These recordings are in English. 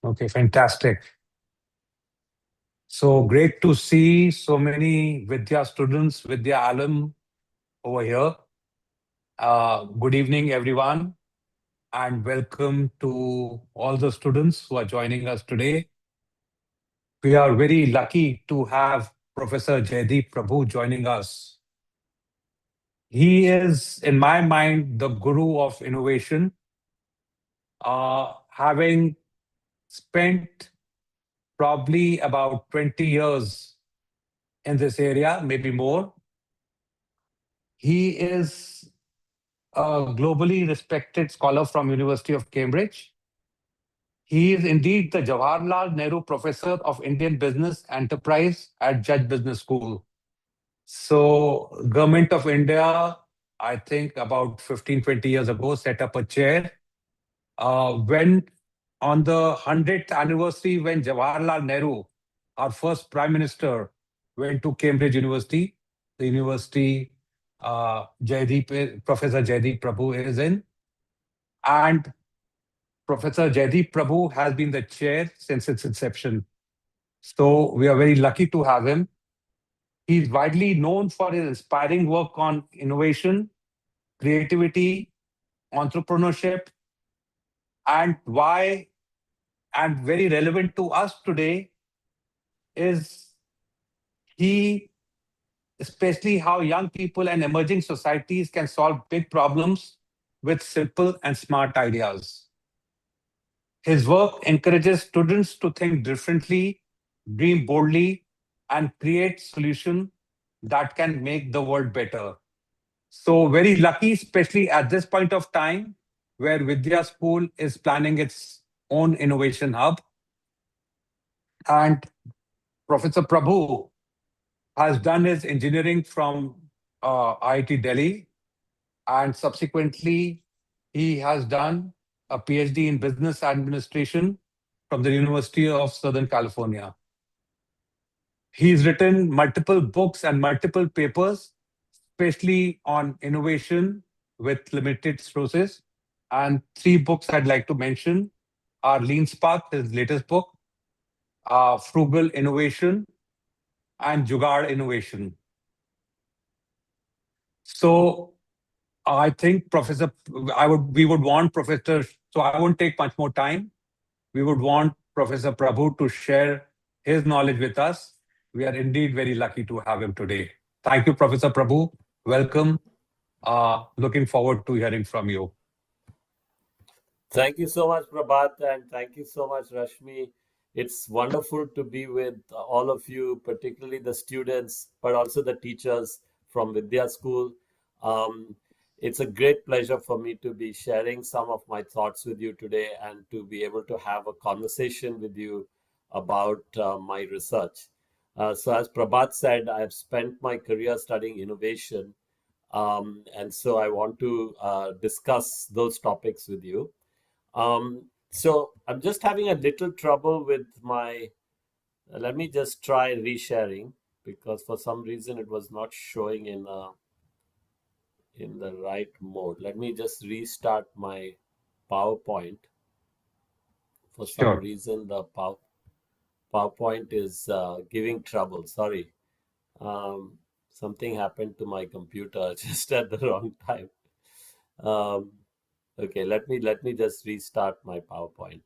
Okay, fantastic. So great to see so many Vidya students, Vidya alum over here. Good evening, everyone, and welcome to all the students who are joining us today. We are very lucky to have Professor Jaideep Prabhu joining us. He is, in my mind, the guru of innovation, having spent probably about 20 years in this area, maybe more. He is a globally respected scholar from University of Cambridge. He is indeed the Jawaharlal Nehru Professor of Indian Business Enterprise at Judge Business School. So Government of India, I think about 15, 20 years ago, set up a chair. When on the 100th anniversary, when Jawaharlal Nehru, our first Prime Minister, went to Cambridge University, the university Professor Jaideep Prabhu is in. And Professor Jaideep Prabhu has been the chair since its inception. So we are very lucky to have him. He's widely known for his inspiring work on innovation, creativity, entrepreneurship, and why, and very relevant to us today, is he, especially how young people and emerging societies can solve big problems with simple and smart ideas. His work encourages students to think differently, dream boldly, and create solutions that can make the world better. So very lucky, especially at this point of time, where Vidya School is planning its own innovation hub. And Professor Prabhu has done his engineering from IIT Delhi, and subsequently he has done a PhD in business administration from the University of Southern California. He's written multiple books and multiple papers, especially on innovation with limited resources. And three books I'd like to mention are LeanSpark, his latest book, Frugal Innovation, and Jugaad Innovation. So I think we would want Professor, so I won't take much more time. We would want Professor Prabhu to share his knowledge with us. We are indeed very lucky to have him today. Thank you, Professor Prabhu. Welcome. Looking forward to hearing from you. Thank you so much, Prabhat, and thank you so much, Rashmi. It's wonderful to be with all of you, particularly the students, but also the teachers from Vidya School. It's a great pleasure for me to be sharing some of my thoughts with you today and to be able to have a conversation with you about my research. So, as Prabhat said, I have spent my career studying innovation, and so I want to discuss those topics with you. So I'm just having a little trouble with my, let me just try resharing because for some reason it was not showing in the right mode. Let me just restart my PowerPoint. For some reason the PowerPoint is giving trouble. Sorry. Something happened to my computer just at the wrong time. Okay, let me just restart my PowerPoint,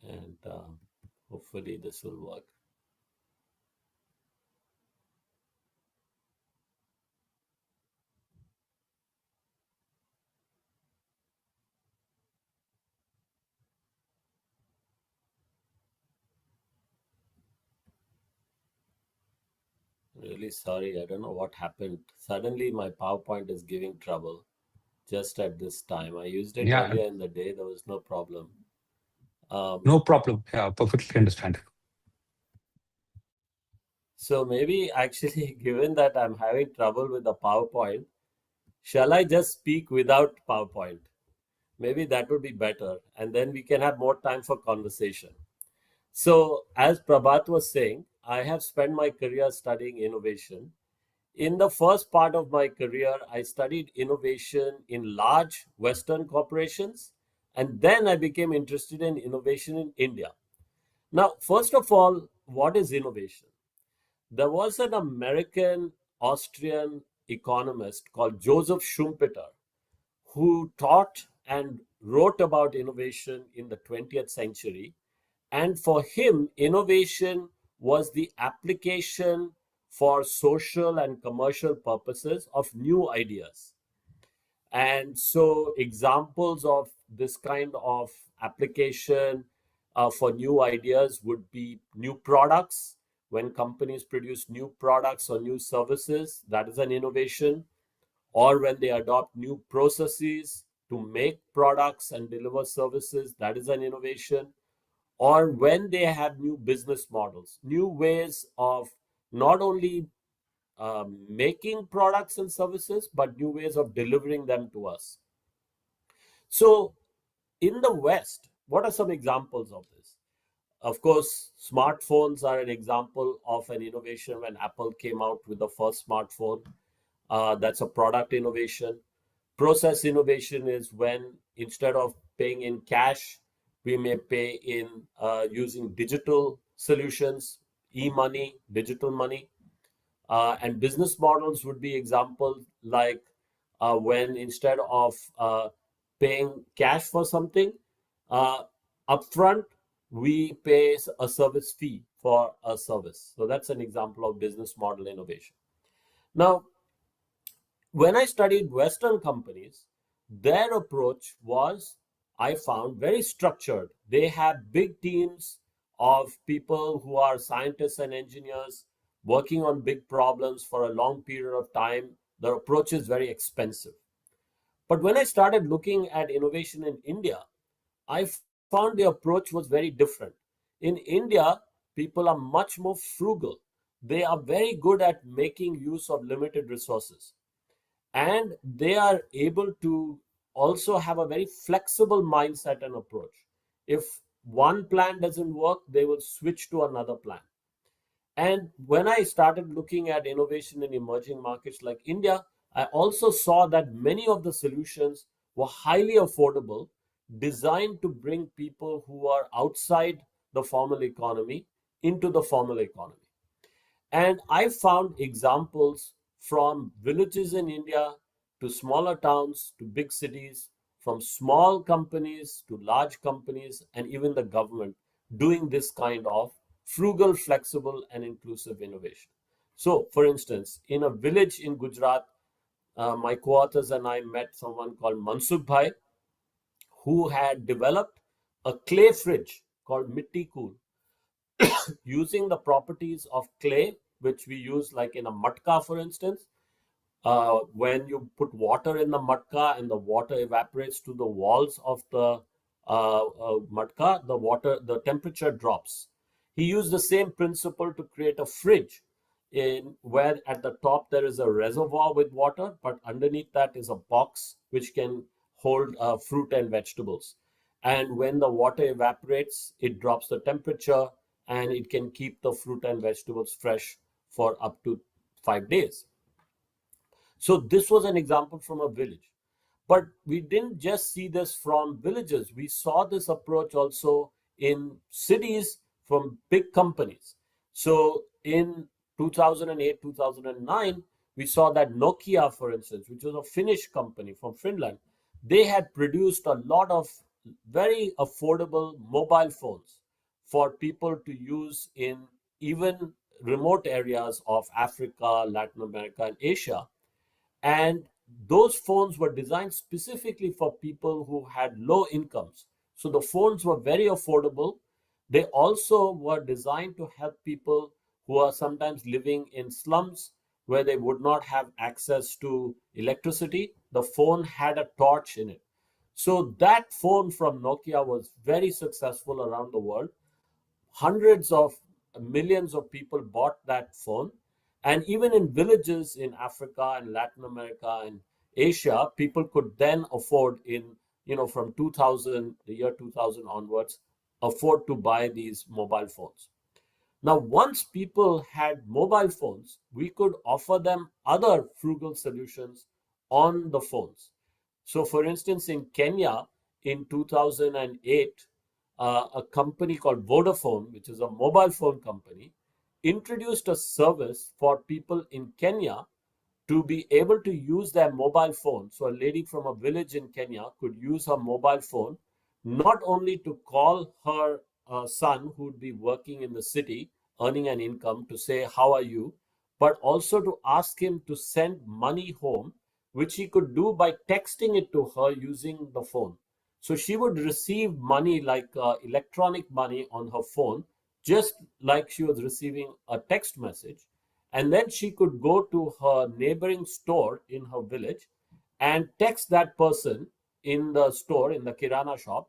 and hopefully this will work. Really sorry, I don't know what happened. Suddenly my PowerPoint is giving trouble just at this time. I used it earlier in the day, there was no problem. No problem. Yeah, perfectly understand. So maybe actually, given that I'm having trouble with the PowerPoint, shall I just speak without PowerPoint? Maybe that would be better, and then we can have more time for conversation. So, as Prabhat was saying, I have spent my career studying innovation. In the first part of my career, I studied innovation in large Western corporations And then I became interested in innovation in India. Now, first of all, what is innovation? There was an American Austrian economist called Joseph Schumpeter who taught and wrote about innovation in the 20th century. And for him, innovation was the application for social and commercial purposes of new ideas. And so, examples of this kind of application for new ideas would be new products. When companies produce new products or new services, that is an innovation. Or when they adopt new processes to make products and deliver services, that is an innovation. Or when they have new business models, new ways of not only making products and services, but new ways of delivering them to us. So, in the West, what are some examples of this? Of course, smartphones are an example of an innovation when Apple came out with the first smartphone. That's a product innovation. Process innovation is when instead of paying in cash, we may pay in using digital solutions, e-money, digital money. And business models would be examples like when instead of paying cash for something uh, upfront, we pay a service fee for a service. So that's an example of business model innovation. Now, when I studied Western companies, their approach was, I found, very structured. They have big teams of people who are scientists and engineers working on big problems for a long period of time. Their approach is very expensive. But when I started looking at innovation in India, I found the approach was very different. In India, people are much more frugal. They are very good at making use of limited resources, and they are able to also have a very flexible mindset and approach. If one plan doesn't work, they will switch to another plan. And when I started looking at innovation in emerging markets like India, I also saw that many of the solutions were highly affordable, designed to bring people who are outside the formal economy into the formal economy. And I found examples from villages in India to smaller towns to big cities, from small companies to large companies, and even the government doing this kind of frugal, flexible, and inclusive innovation. So, for instance, in a village in Gujarat, my co-authors and I met someone called Mansukh Bhai, who had developed a clay fridge called Mitti Cool, using the properties of clay, which we use like in a matka, for instance. When you put water in the matka and the water evaporates to the walls of the matka, the temperature drops. He used the same principle to create a fridge in where at the top there is a reservoir with water, but underneath that is a box which can hold fruit and vegetables. And when the water evaporates, it drops the temperature and it can keep the fruit and vegetables fresh for up to 5 days. So this was an example from a village. But we didn't just see this from villages. We saw this approach also in cities from big companies. So in 2008, 2009, we saw that Nokia, for instance, which was a Finnish company from Finland, they had produced a lot of very affordable mobile phones for people to use in even remote areas of Africa, Latin America, and Asia. And those phones were designed specifically for people who had low incomes. So the phones were very affordable. They also were designed to help people who are sometimes living in slums where they would not have access to electricity. The phone had a torch in it. So that phone from Nokia was very successful around the world. Hundreds of millions of people bought that phone. And even in villages in Africa and Latin America and Asia, people could then afford from 2000, the year 2000 onwards, afford to buy these mobile phones. Now, once people had mobile phones, we could offer them other frugal solutions on the phones. So, for instance, in Kenya, in 2008, a company called Vodafone, which is a mobile phone company, introduced a service for people in Kenya to be able to use their mobile phone. So a lady from a village in Kenya could use her mobile phone not only to call her son who would be working in the city, earning an income, to say, "How are you?" but also to ask him to send money home, which he could do by texting it to her using the phone. So she would receive money like electronic money on her phone, just like she was receiving a text message. And then she could go to her neighboring store in her village and text that person in the store, in the Kirana shop,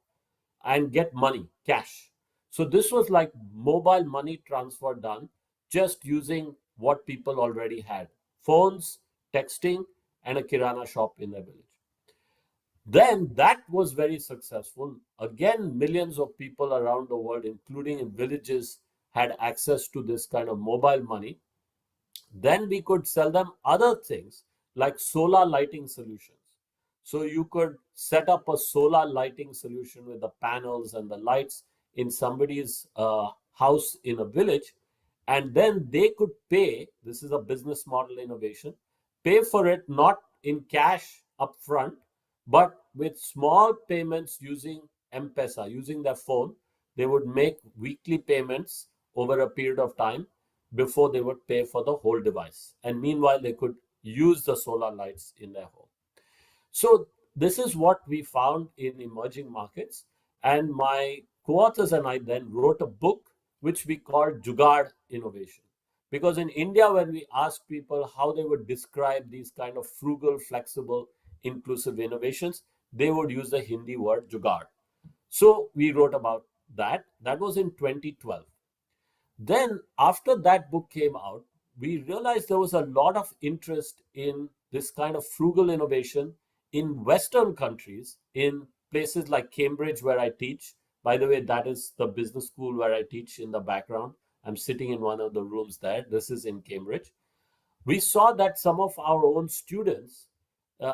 and get money, cash. So this was like mobile money transfer done just using what people already had: phones, texting, and a Kirana shop in their village. Then that was very successful. Again, millions of people around the world, including in villages, had access to this kind of mobile money. Then we could sell them other things like solar lighting solutions. So you could set up a solar lighting solution with the panels and the lights in somebody's house in a village, and then they could pay. This is a business model innovation. Pay for it not in cash upfront, but with small payments using M-Pesa, using their phone. They would make weekly payments over a period of time before they would pay for the whole device. And meanwhile, they could use the solar lights in their home. So this is what we found in emerging markets. And my co-authors and I then wrote a book which we called Jugaad Innovation. Because in India, when we asked people how they would describe these kind of frugal, flexible, inclusive innovations, they would use the Hindi word Jugaad. So we wrote about that. That was in 2012. Then, after that book came out, we realized there was a lot of interest in this kind of frugal innovation in Western countries, in places like Cambridge, where I teach. By the way, that is the business school where I teach in the background. I'm sitting in one of the rooms there. This is in Cambridge. We saw that some of our own students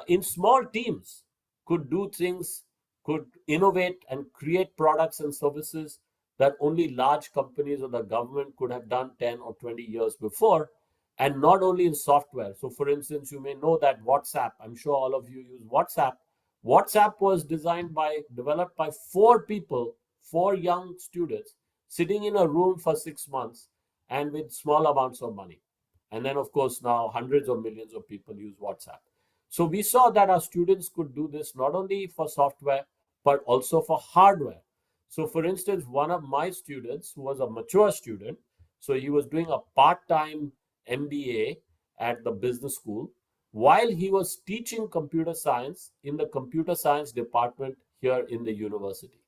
in small teams could do things, could innovate and create products and services that only large companies or the government could have done 10 or 20 years before. And not only in software. So for instance, you may know that WhatsApp, I'm sure all of you use WhatsApp. WhatsApp was developed by 4 people, 4 young students, sitting in a room for 6 months and with small amounts of money. And then, of course, now hundreds of millions of people use WhatsApp. So we saw that our students could do this not only for software, but also for hardware. So for instance, one of my students, who was a mature student, so he was doing a part-time MBA at the business school while he was teaching computer science in the computer science department here in the university.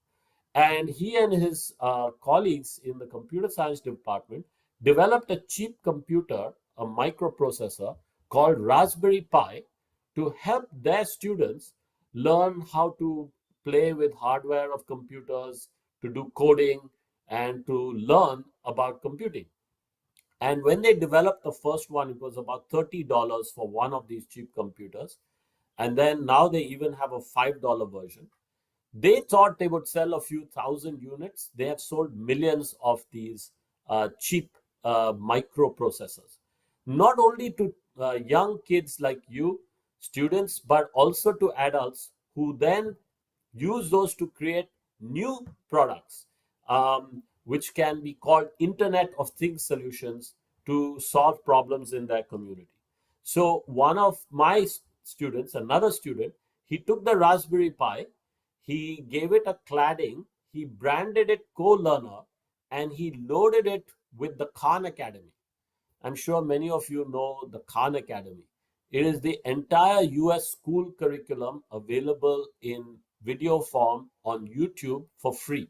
And he and his colleagues in the computer science department developed a cheap computer, a microprocessor called Raspberry Pi, to help their students learn how to play with hardware of computers, to do coding, and to learn about computing. And when they developed the first one, it was about $30 for one of these cheap computers. And then now they even have a $5 version. They thought they would sell a few thousand units. They have sold millions of these cheap microprocessors, not only to young kids like you, students, but also to adults who then use those to create new products, which can be called Internet of Things solutions to solve problems in their community. So one of my students, another student, he took the Raspberry Pi, he gave it a cladding, he branded it Co-Learner, and he loaded it with the Khan Academy. I'm sure many of you know the Khan Academy. It is the entire US school curriculum available in video form on YouTube for free.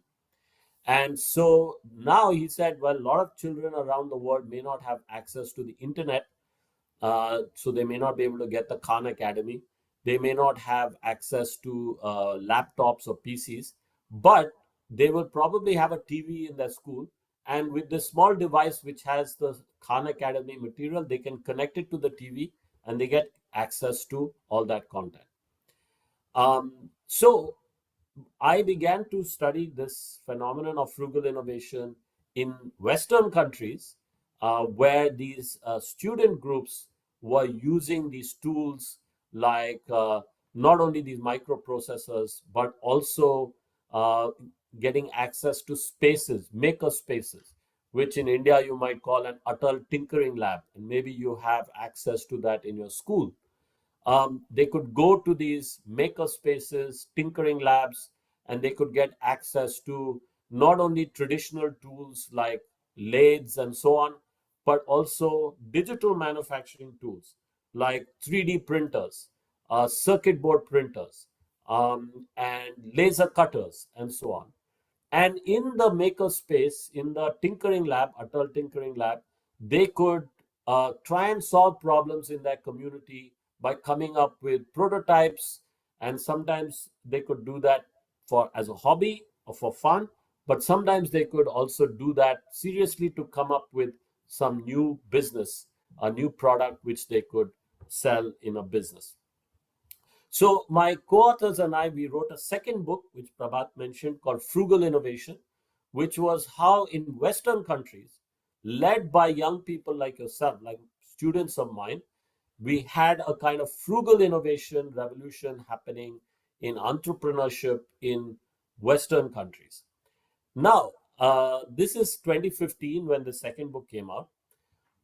And so now he said, well, a lot of children around the world may not have access to the internet, so they may not be able to get the Khan Academy. They may not have access to laptops or PCs, but they will probably have a TV in their school. And with this small device which has the Khan Academy material, they can connect it to the TV and they get access to all that content. So I began to study this phenomenon of frugal innovation in Western countries, where these student groups were using these tools like not only these microprocessors, but also uh, getting access to spaces, maker spaces, which in India you might call an Atal Tinkering Lab. And maybe you have access to that in your school. They could go to these maker spaces, tinkering labs, and they could get access to not only traditional tools like lathes and so on, but also digital manufacturing tools like 3D printers, circuit board printers, and laser cutters, and so on. And in the maker space, in the tinkering lab, Atal Tinkering Lab, they could try and solve problems in their community by coming up with prototypes. And sometimes they could do that for as a hobby or for fun, but sometimes they could also do that seriously to come up with some new business, a new product which they could sell in a business. So my co-authors and I, we wrote a second book, which Prabhat mentioned, called Frugal Innovation, which was how in Western countries, led by young people like yourself, like students of mine, we had a kind of frugal innovation revolution happening in entrepreneurship in Western countries. Now, this is 2015 when the second book came out.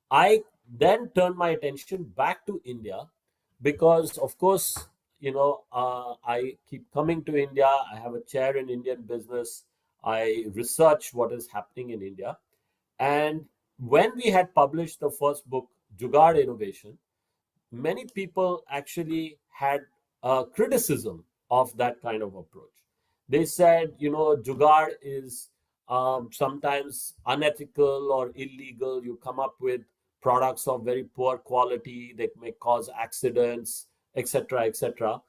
I then turned my attention back to India because, of course, I keep coming to India. I have a chair in Indian business. I research what is happening in India. And when we had published the first book, Jugaad Innovation, many people actually had a criticism of that kind of approach. They said, Jugaad is sometimes unethical or illegal. You come up with products of very poor quality, they may cause accidents, etc., etc.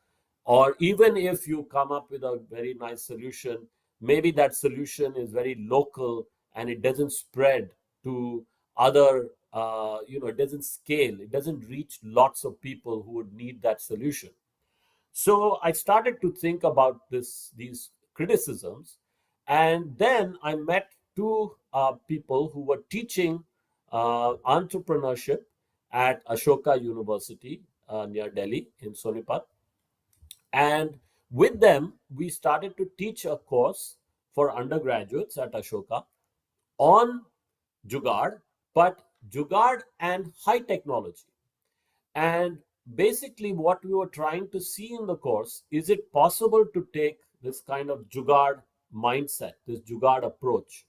Or even if you come up with a very nice solution, maybe that solution is very local and it doesn't spread to other, it doesn't scale, it doesn't reach lots of people who would need that solution. So I started to think about these criticisms, and then I met two people who were teaching entrepreneurship at Ashoka University near Delhi in Sonipat. And with them, we started to teach a course for undergraduates at Ashoka on Jugaad, but Jugaad and high technology. And basically, what we were trying to see in the course is it possible to take this kind of Jugaad mindset, this Jugaad approach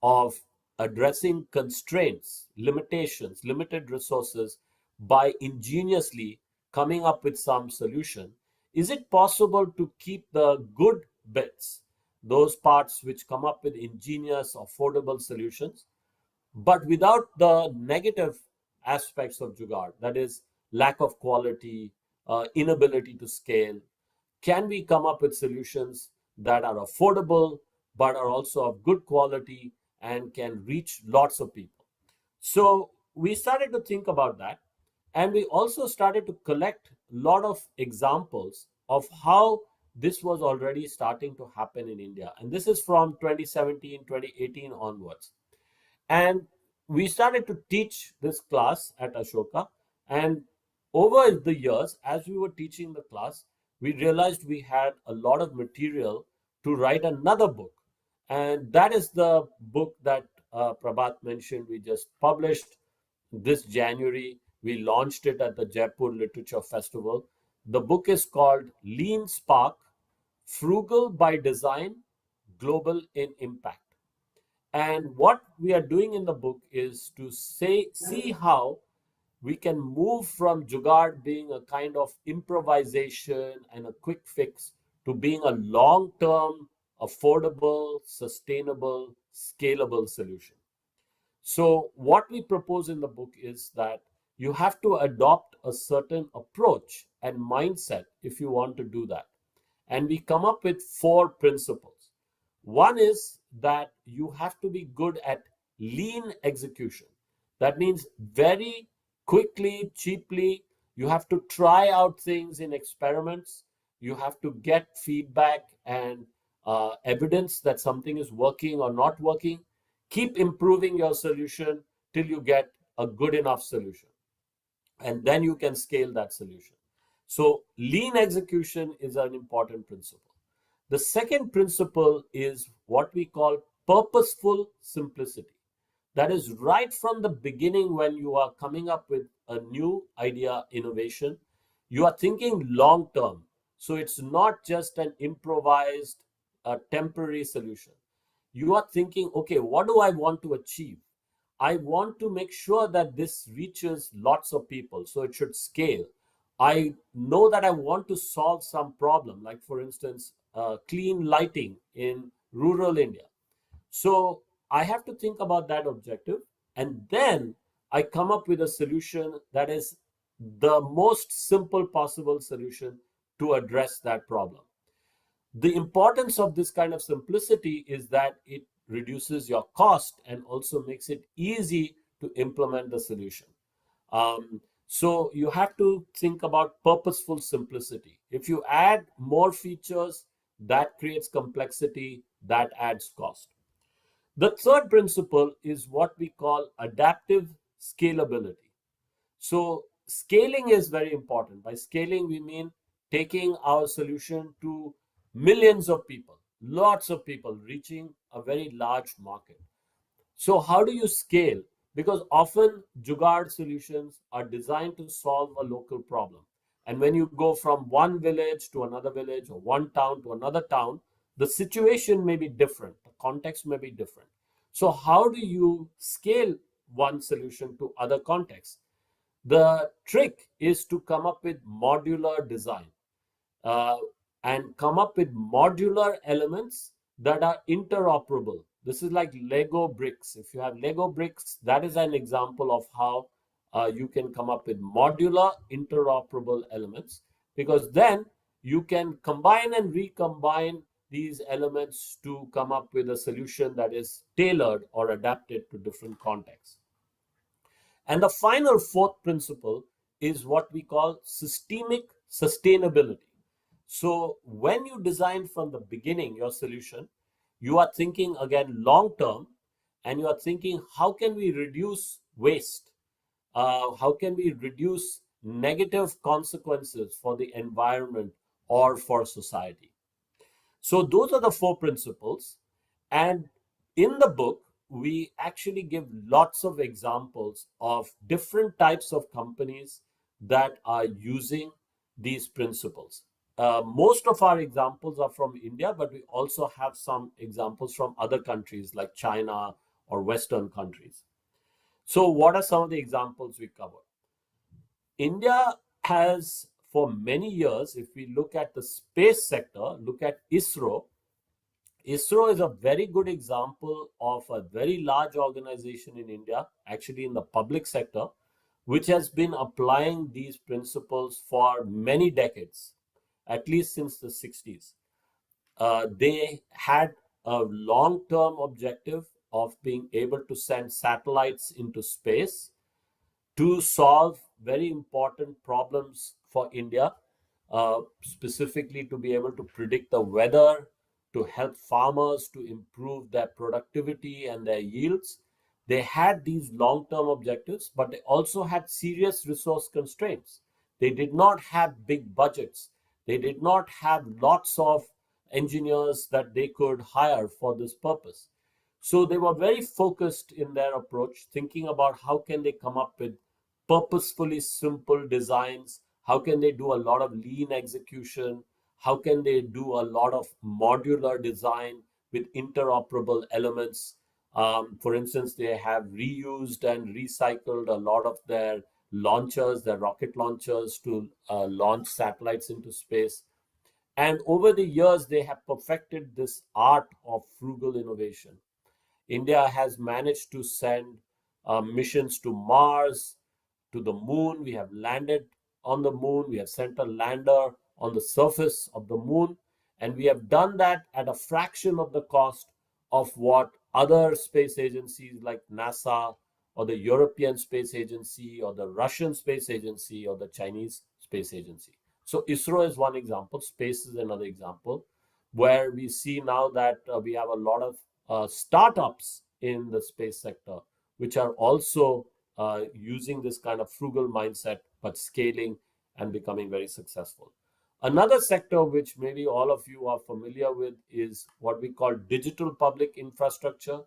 of addressing constraints, limitations, limited resources by ingeniously coming up with some solution? Is it possible to keep the good bits, those parts which come up with ingenious, affordable solutions, but without the negative aspects of Jugaad, that is, lack of quality, inability to scale? Can we come up with solutions that are affordable but are also of good quality and can reach lots of people? So we started to think about that, and we also started to collect a lot of examples of how this was already starting to happen in India. And this is from 2017, 2018 onwards. And we started to teach this class at Ashoka. And over the years, as we were teaching the class, we realized we had a lot of material to write another book. And that is the book that Prabhat mentioned. We just published this January. We launched it at the Jaipur Literature Festival. The book is called LeanSpark, Frugal by Design, Global in Impact. And what we are doing in the book is to see how we can move from Jugaad being a kind of improvisation and a quick fix to being a long term, affordable, sustainable, scalable solution. So, what we propose in the book is that you have to adopt a certain approach and mindset if you want to do that. And we come up with four principles. One is that you have to be good at lean execution. That means very quickly, cheaply, you have to try out things in experiments. You have to get feedback and evidence that something is working or not working. Keep improving your solution till you get a good enough solution, and then you can scale that solution. So lean execution is an important principle. The second principle is what we call purposeful simplicity. That is, right from the beginning, when you are coming up with a new idea, innovation, you are thinking long term. So it's not just an improvised, temporary solution. You are thinking, okay, what do I want to achieve? I want to make sure that this reaches lots of people, so it should scale. I know that I want to solve some problem, like for instance, clean lighting in rural India. So I have to think about that objective, and then I come up with a solution that is the most simple possible solution to address that problem. The importance of this kind of simplicity is that it reduces your cost and also makes it easy to implement the solution. So you have to think about purposeful simplicity. If you add more features, that creates complexity, that adds cost. The third principle is what we call adaptive scalability. So scaling is very important. By scaling, we mean taking our solution to millions of people, lots of people, reaching a very large market. So how do you scale? Because often Jugaad solutions are designed to solve a local problem. And when you go from one village to another village or one town to another town, the situation may be different, the context may be different. So how do you scale one solution to other contexts? The trick is to come up with modular design, uh, and come up with modular elements that are interoperable. This is like Lego bricks. If you have Lego bricks, that is an example of how you can come up with modular interoperable elements, because then you can combine and recombine these elements to come up with a solution that is tailored or adapted to different contexts. And the final fourth principle is what we call systemic sustainability. So when you design from the beginning your solution, you are thinking again long term, and you are thinking, how can we reduce waste? How can we reduce negative consequences for the environment or for society? So those are the four principles. And in the book, we actually give lots of examples of different types of companies that are using these principles. Most of our examples are from India, but we also have some examples from other countries like China or Western countries. So what are some of the examples we cover? India has, for many years, if we look at the space sector, look at ISRO. ISRO is a very good example of a very large organization in India, actually in the public sector, which has been applying these principles for many decades, at least since the 60s. They had a long-term objective of being able to send satellites into space to solve very important problems for India, specifically to be able to predict the weather, to help farmers to improve their productivity and their yields. They had these long term objectives, but they also had serious resource constraints. They did not have big budgets, they did not have lots of engineers that they could hire for this purpose. So they were very focused in their approach, thinking about how can they come up with purposefully simple designs, how can they do a lot of lean execution, how can they do a lot of modular design with interoperable elements. For instance, they have reused and recycled a lot of their launchers, their rocket launchers, to launch satellites into space. And over the years, they have perfected this art of frugal innovation. India has managed to send missions to Mars, to the moon. We have landed on the moon. We have sent a lander on the surface of the moon. And we have done that at a fraction of the cost of what other space agencies like NASA or the European Space Agency or the Russian Space Agency or the Chinese Space Agency. So ISRO is one example. Space is another example. where we see now that we have a lot of startups in the space sector, which are also using this kind of frugal mindset, but scaling and becoming very successful. Another sector which maybe all of you are familiar with is what we call digital public infrastructure.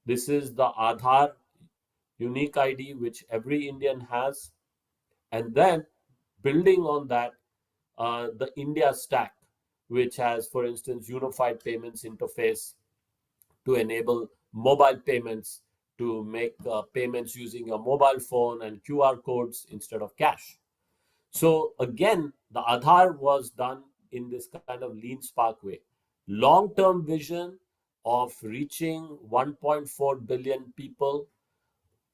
This is the Aadhaar unique ID, which every Indian has. And then building on that, the India stack, which has, for instance, unified payments interface to enable mobile payments, to make payments using your mobile phone and QR codes instead of cash. So again, the Aadhaar was done in this kind of LeanSpark way. Long-term vision of reaching 1.4 billion people,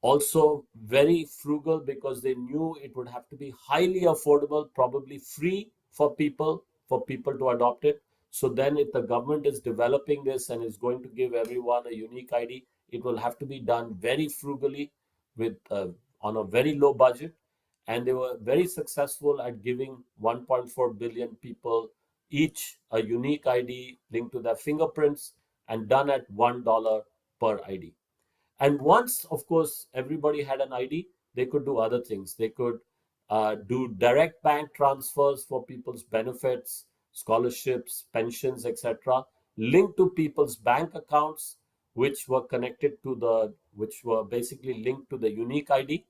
also very frugal because they knew it would have to be highly affordable, probably free for people to adopt it. So then if the government is developing this and is going to give everyone a unique ID, it will have to be done very frugally with on a very low budget. And they were very successful at giving 1.4 billion people each a unique ID linked to their fingerprints, and done at $1 per ID. And once, of course, everybody had an ID, they could do other things. They could do direct bank transfers for people's benefits, scholarships, pensions, etc., linked to people's bank accounts, which were basically linked to the unique ID.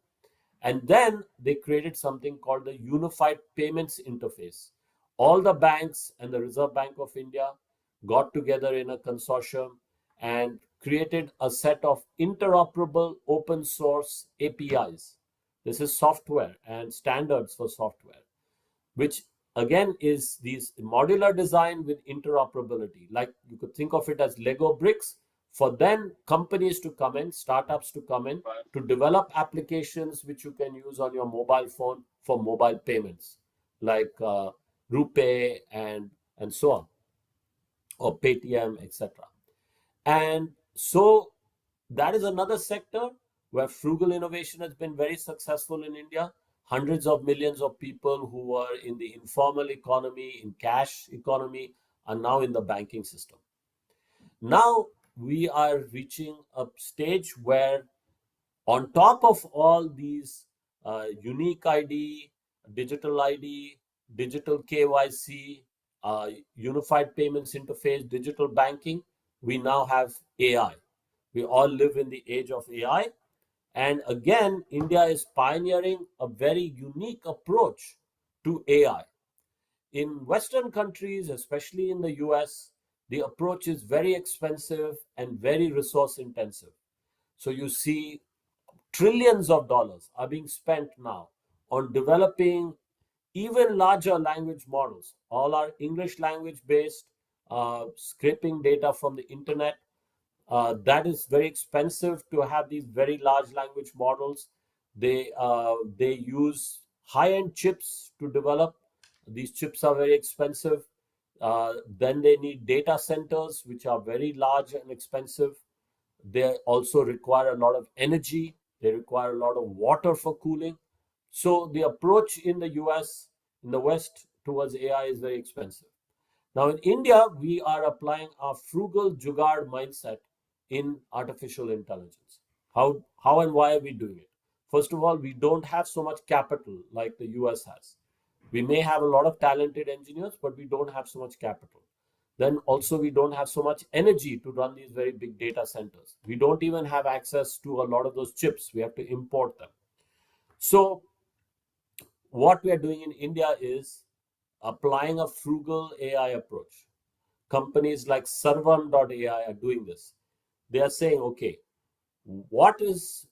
And then they created something called the Unified Payments Interface. All the banks and the Reserve Bank of India got together in a consortium and created a set of interoperable open source APIs. This is software and standards for software, which again is these modular design with interoperability. Like you could think of it as Lego bricks for then companies to come in, startups to come in to develop applications which you can use on your mobile phone for mobile payments, like RuPay and so on, or Paytm, etc. And so that is another sector where frugal innovation has been very successful in India. Hundreds of millions of people who were in the informal economy, in cash economy, are now in the banking system. Now we are reaching a stage where, on top of all these unique ID, digital KYC, unified payments interface, digital banking, we now have AI. We all live in the age of AI. And again, India is pioneering a very unique approach to AI. In Western countries, especially in the US, the approach is very expensive and very resource intensive. So you see trillions of dollars are being spent now on developing even larger language models. All are English language based, scraping data from the internet. That is very expensive to have these very large language models. They use high-end chips to develop. These chips are very expensive. Then they need data centers, which are very large and expensive. They also require a lot of energy. They require a lot of water for cooling. So the approach in the US, in the West, towards AI is very expensive. Now in India, we are applying our frugal Jugaad mindset in artificial intelligence. How and why are we doing it? First of all, we don't have so much capital like the US has. We may have a lot of talented engineers, but we don't have so much capital. Then also we don't have so much energy to run these very big data centers. We don't even have access to a lot of those chips. We have to import them. So what we are doing in India is applying a frugal AI approach. Companies like Sarvam.ai are doing this. They are saying, okay, what is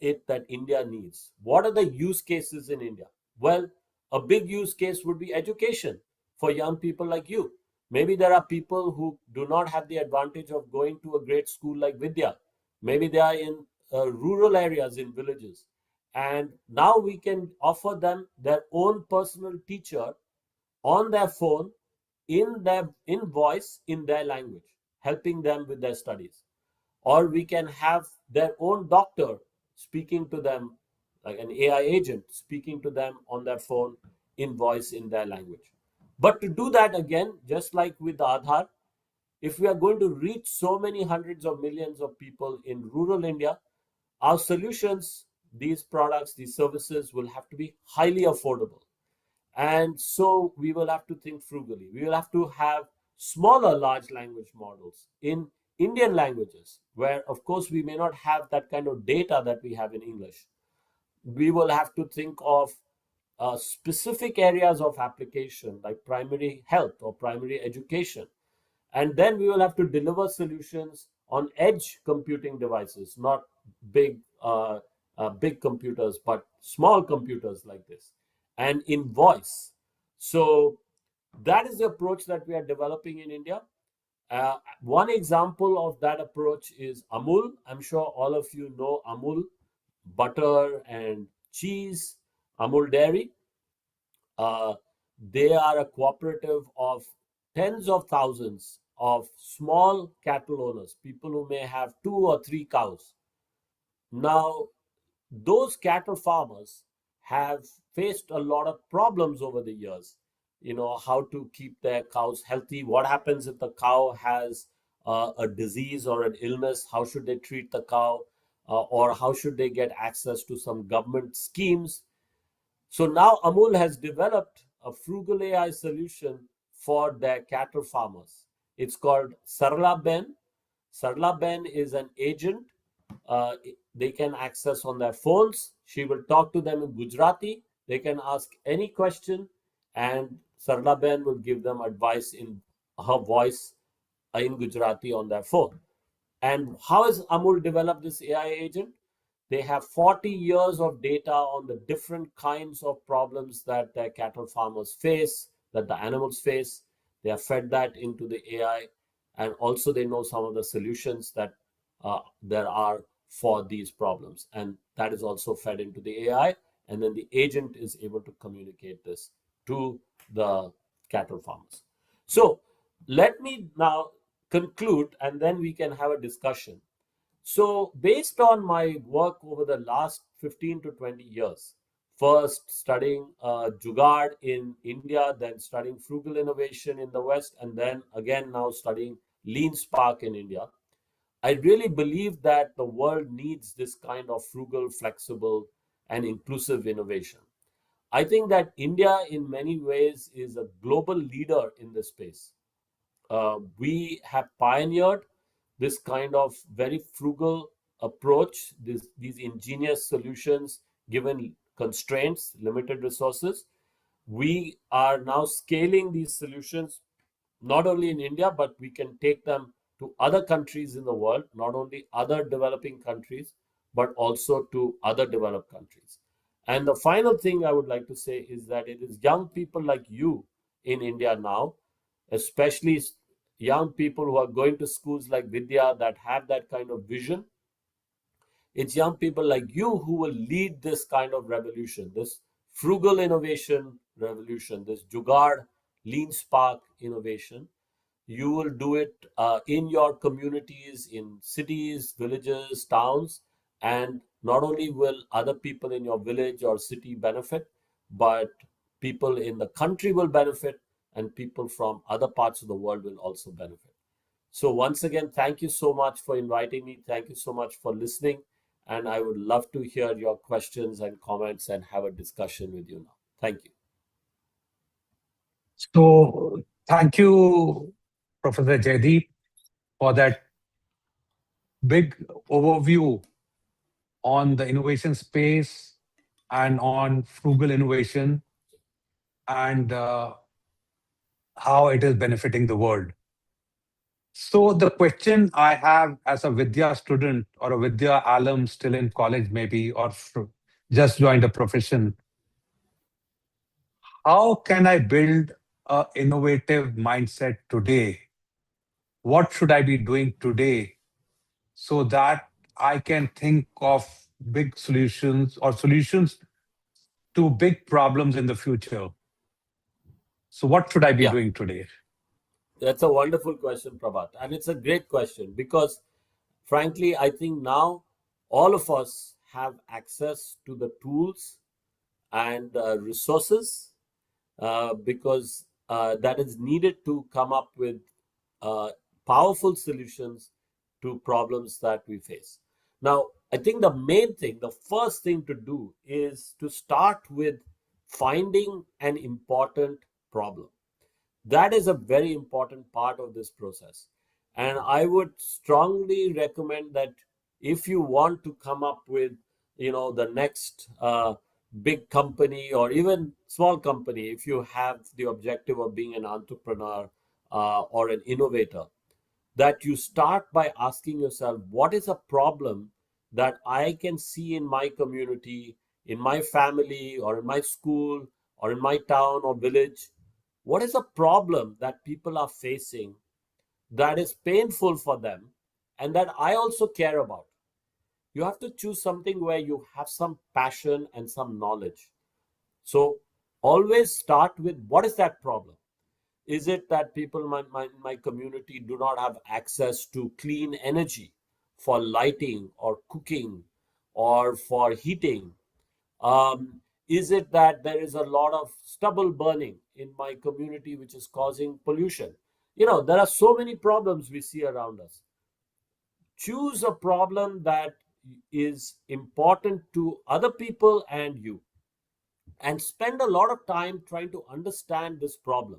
it that India needs? What are the use cases in India? Well, a big use case would be education for young people like you. Maybe there are people who do not have the advantage of going to a great school like Vidya. Maybe they are in rural areas, in villages. And now we can offer them their own personal teacher on their phone, in voice, in their language, helping them with their studies. Or we can have their own doctor speaking to them, like an AI agent speaking to them on their phone, in voice, in their language. But to do that, again, just like with the Aadhaar, if we are going to reach so many hundreds of millions of people in rural India, our solutions, these products, these services will have to be highly affordable. And so we will have to think frugally. We will have to have smaller large language models in Indian languages, where, of course, we may not have that kind of data that we have in English. We will have to think of specific areas of application like primary health or primary education. And then we will have to deliver solutions on edge computing devices, not big, big computers, but small computers like this, and in voice. So that is the approach that we are developing in India. One example of that approach is Amul. I'm sure all of you know Amul, butter and cheese, Amul Dairy. Uh, they are a cooperative of tens of thousands of small cattle owners, people who may have 2 or 3 cows. Now, those cattle farmers have faced a lot of problems over the years. How to keep their cows healthy. What happens if the cow has a disease or an illness? How should they treat the cow? Or how should they get access to some government schemes? So now Amul has developed a frugal AI solution for their cattle farmers. It's called Sarla Ben. Sarla Ben is an agent they can access on their phones. She will talk to them in Gujarati. They can ask any question, and Sarla Ben will give them advice in her voice in Gujarati on their phone. And how has Amul developed this AI agent? They have 40 years of data on the different kinds of problems that their cattle farmers face, that the animals face. They have fed that into the AI, and also they know some of the solutions that there are for these problems. And that is also fed into the AI, and then the agent is able to communicate this to the cattle farmers. So let me now conclude, and then we can have a discussion. So, based on my work over the last 15 to 20 years, first studying Jugaad in India, then studying frugal innovation in the West, and then again now studying LeanSpark in India, I really believe that the world needs this kind of frugal, flexible, and inclusive innovation. I think that India, in many ways, is a global leader in this space. We have pioneered this kind of very frugal approach, these ingenious solutions given constraints, limited resources. We are now scaling these solutions not only in India, but we can take them to other countries in the world, not only other developing countries, but also to other developed countries. And the final thing I would like to say is that it is young people like you in India now, especially young people who are going to schools like Vidya that have that kind of vision. It's young people like you who will lead this kind of revolution, this frugal innovation revolution, this Jugaad, LeanSpark innovation. You will do it in your communities, in cities, villages, towns, and not only will other people in your village or city benefit, but people in the country will benefit, and people from other parts of the world will also benefit. So, once again, thank you so much for inviting me. Thank you so much for listening. And I would love to hear your questions and comments and have a discussion with you now. Thank you. So thank you, Professor Jaideep, for that big overview on the innovation space and on frugal innovation and how it is benefiting the world. So the question I have as a Vidya student or a Vidya alum still in college maybe or just joined a profession, how can I build a innovative mindset today? What should I be doing today so that I can think of big solutions or solutions to big problems in the future? So what should I be Yeah, doing today? that's a wonderful question, Prabhat. And it's a great question because, frankly, I think now all of us have access to the tools and resources because that is needed to come up with powerful solutions to problems that we face. Now, I think the main thing, the first thing to do is to start with finding an important problem. That is a very important part of this process. And I would strongly recommend that if you want to come up with, the next big company or even small company, if you have the objective of being an entrepreneur or an innovator, that you start by asking yourself, what is a problem that I can see in my community, in my family, or in my school, or in my town or village? What is a problem that people are facing that is painful for them and that I also care about? You have to choose something where you have some passion and some knowledge. So always start with, what is that problem? Is it that people in my community do not have access to clean energy for lighting or cooking or for heating? Is it that there is a lot of stubble burning in my community which is causing pollution? There are so many problems we see around us. Choose a problem that is important to other people and you, and spend a lot of time trying to understand this problem,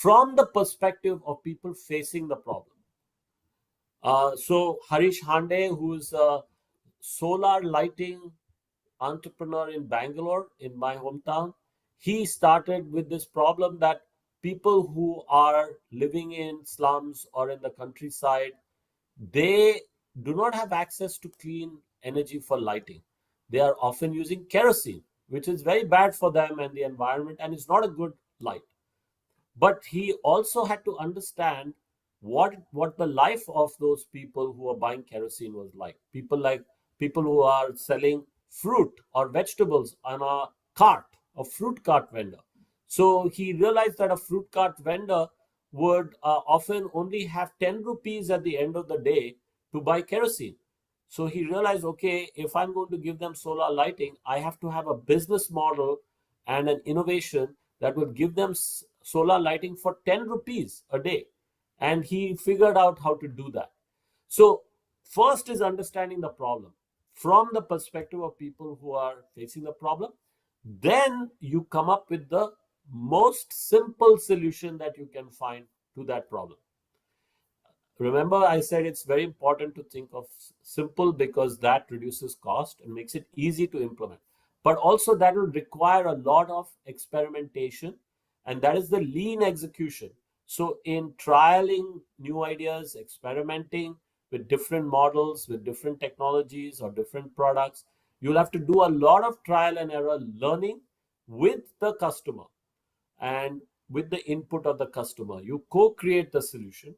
from the perspective of people facing the problem. So Harish Hande, who's a solar lighting entrepreneur in Bangalore, in my hometown, he started with this problem that people who are living in slums or in the countryside, they do not have access to clean energy for lighting. They are often using kerosene, which is very bad for them and the environment, and is not a good light. But he also had to understand what the life of those people who are buying kerosene was like. People who are selling fruit or vegetables on a cart, a fruit cart vendor. So he realized that a fruit cart vendor would often only have 10 rupees at the end of the day to buy kerosene. So he realized, okay, if I'm going to give them solar lighting, I have to have a business model and an innovation that will give them solar lighting for 10 rupees a day. And he figured out how to do that. So first is understanding the problem from the perspective of people who are facing the problem. Then you come up with the most simple solution that you can find to that problem. Remember, I said it's very important to think of simple, because that reduces cost and makes it easy to implement. But also that will require a lot of experimentation, and that is the lean execution. So in trialing new ideas, experimenting with different models, with different technologies or different products, you'll have to do a lot of trial and error learning with the customer and with the input of the customer. You co-create the solution,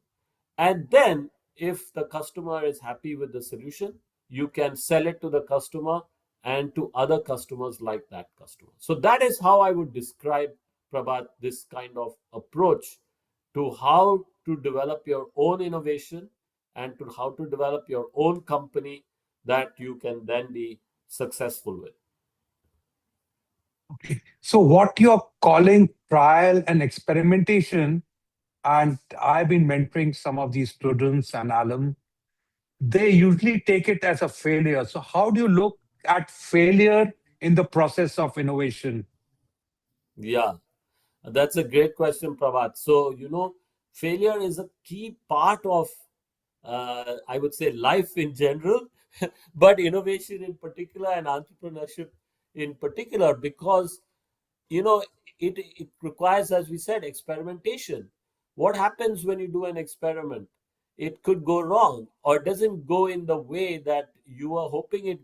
and then if the customer is happy with the solution, you can sell it to the customer and to other customers like that customer. So that is how I would describe, Prabhat, this kind of approach to how to develop your own innovation and to how to develop your own company that you can then be successful with. Okay. So what you're calling trial and experimentation, and I've been mentoring some of these students and alum, they usually take it as a failure. So how do you look at failure in the process of innovation? Yeah, that's a great question, Prabhat. So, failure is a key part of, I would say, life in general, but innovation in particular and entrepreneurship in particular, because you know it requires, as we said, experimentation. What happens when you do an experiment? It could go wrong, or it doesn't go in the way that you are hoping it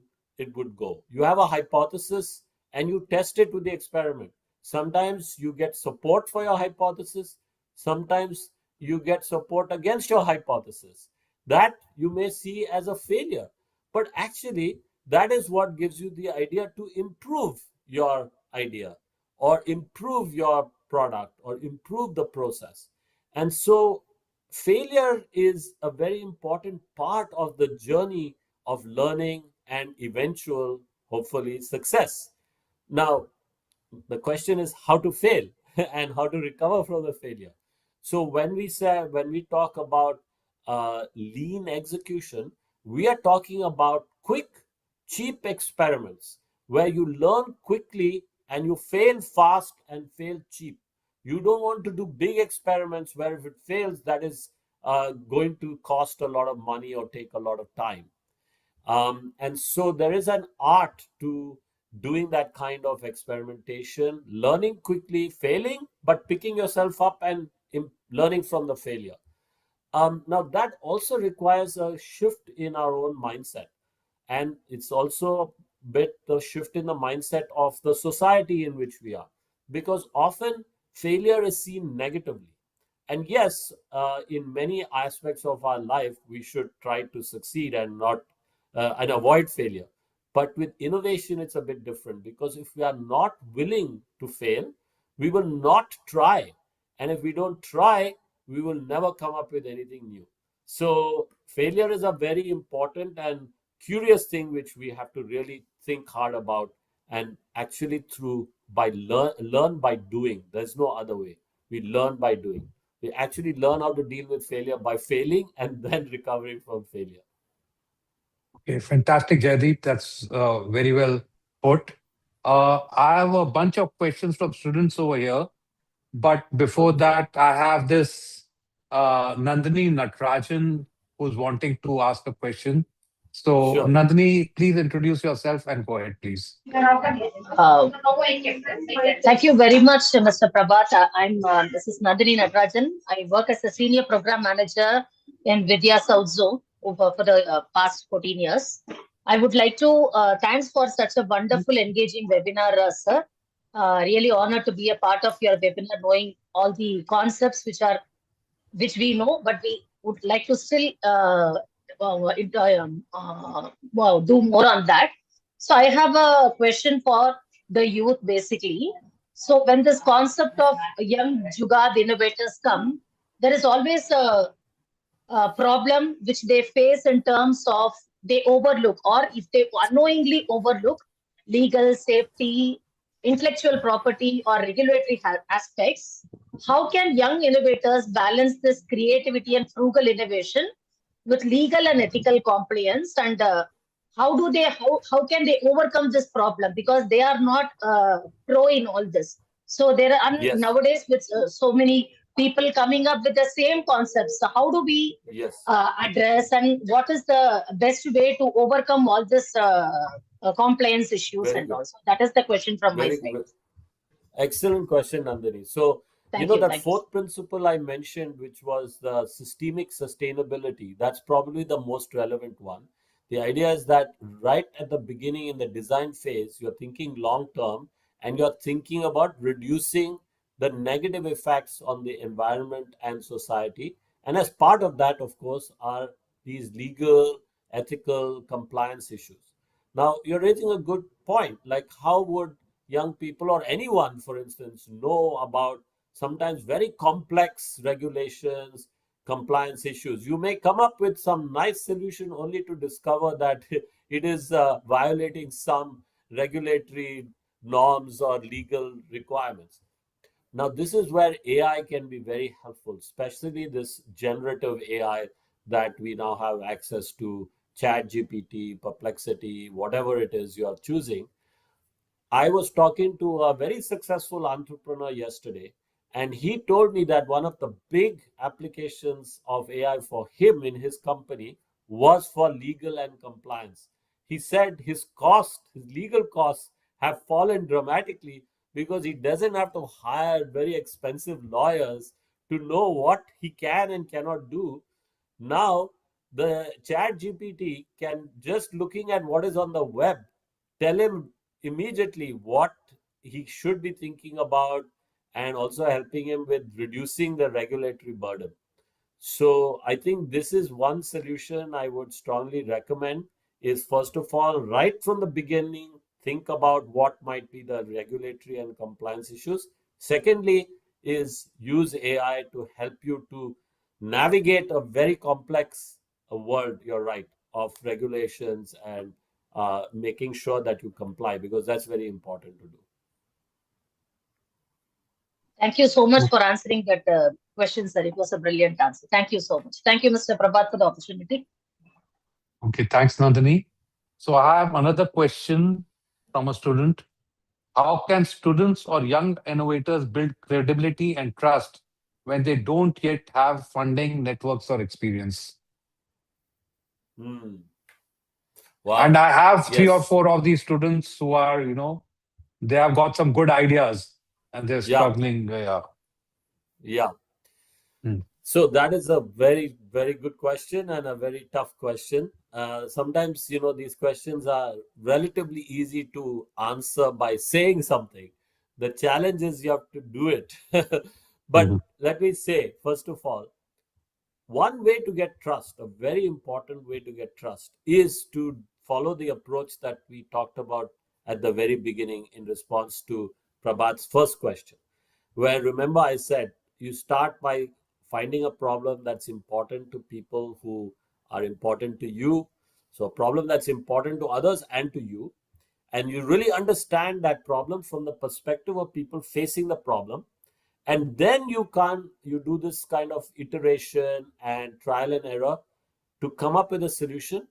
would go. You have a hypothesis and you test it with the experiment. Sometimes you get support for your hypothesis, sometimes you get support against your hypothesis. That you may see as a failure, but actually that is what gives you the idea to improve your idea or improve your product or improve the process. And so failure is a very important part of the journey of learning and eventual, hopefully, success. Now, the question is how to fail and how to recover from the failure. So when we talk about lean execution, we are talking about quick, cheap experiments where you learn quickly and you fail fast and fail cheap. You don't want to do big experiments where if it fails, that is going to cost a lot of money or take a lot of time. And so there is an art to doing that kind of experimentation, learning quickly, failing, but picking yourself up and learning from the failure. Now, that also requires a shift in our own mindset. And it's also a bit the shift in the mindset of the society in which we are. Because often failure is seen negatively. And yes, in many aspects of our life, we should try to succeed and not and avoid failure. But with innovation, it's a bit different because if we are not willing to fail, we will not try. And if we don't try, we will never come up with anything new. So, failure is a very important and curious thing which we have to really think hard about and actually through by learn by doing. There's no other way. We learn by doing. We actually learn how to deal with failure by failing and then recovering from failure. Okay, fantastic, Jaideep. That's very well put. I have a bunch of questions from students over here, but before Okay, that, I have this Nandini Natarajan who's wanting to ask a question. So, sure. Nandini, please introduce yourself and go ahead, please. Thank you very much, Mr. Prabhat. This is Nandini Natarajan. I work as a senior program manager in VIDYA South Zone for the past 14 years. I would like to thanks for such a wonderful, engaging webinar, sir. Really honored to be a part of your webinar, knowing all the concepts which we know, but we would like to still do more on that. So I have a question for the youth basically. So when this concept of young Jugaad innovators come, there is always a problem which they face in terms of they overlook or if they unknowingly overlook legal safety, intellectual property or regulatory aspects. How can young innovators balance this creativity and frugal innovation with legal and ethical compliance, and how can they overcome this problem because they are not pro in all this. So there are Yes, nowadays with so many people coming up with the same concepts. So how do we yes. address, and what is the best way to overcome all this compliance issues Very and good. also? That is the question from my Very side. good. Excellent question, Nandini. So, Thank you. that Thank you. fourth principle I mentioned, which was the systemic sustainability, that's probably the most relevant one. The idea is that right at the beginning in the design phase, you're thinking long term and you're thinking about reducing the negative effects on the environment and society. And as part of that, of course, are these legal, ethical, compliance issues. Now, you're raising a good point. Like, how would young people or anyone, for instance, know about sometimes very complex regulations, compliance issues? You may come up with some nice solution only to discover that it is violating some regulatory norms or legal requirements. Now, this is where AI can be very helpful, especially this generative AI that we now have access to, chat GPT, perplexity, whatever it is you are choosing. I was talking to a very successful entrepreneur yesterday, and he told me that one of the big applications of AI for him in his company was for legal and compliance. He said his legal costs have fallen dramatically because he doesn't have to hire very expensive lawyers to know what he can and cannot do. Now, the chat GPT can, just looking at what is on the web, tell him immediately what he should be thinking about and also helping him with reducing the regulatory burden. So I think this is one solution I would strongly recommend is, first of all, right from the beginning, think about what might be the regulatory and compliance issues. Secondly, is use AI to help you to navigate a very complex world, you're right, of regulations and making sure that you comply, because that's very important to do. Thank you so much for answering that question, sir. It was a brilliant answer. Thank you so much. Thank you, Mr. Prabhat, for the opportunity. Okay, thanks, Nandini. So I have another question from a student. How can students or young innovators build credibility and trust when they don't yet have funding, networks, or experience? Hmm. And Wow. I have three or Yes. four of these students who are, they have got some good ideas and they're Yeah. struggling. Yeah. Yeah. Hmm. So that is a very, very good question and a very tough question. Sometimes, these questions are relatively easy to answer by saying something. The challenge is you have to do it. But Mhm. let me say, first of all, one way to get trust, a very important way to get trust, is to follow the approach that we talked about at the very beginning in response to Prabhat's first question. Where remember, I said you start by finding a problem that's important to people who are important to you. So, a problem that's important to others and to you. And you really understand that problem from the perspective of people facing the problem, and then you do this kind of iteration and trial and error to come up with a solution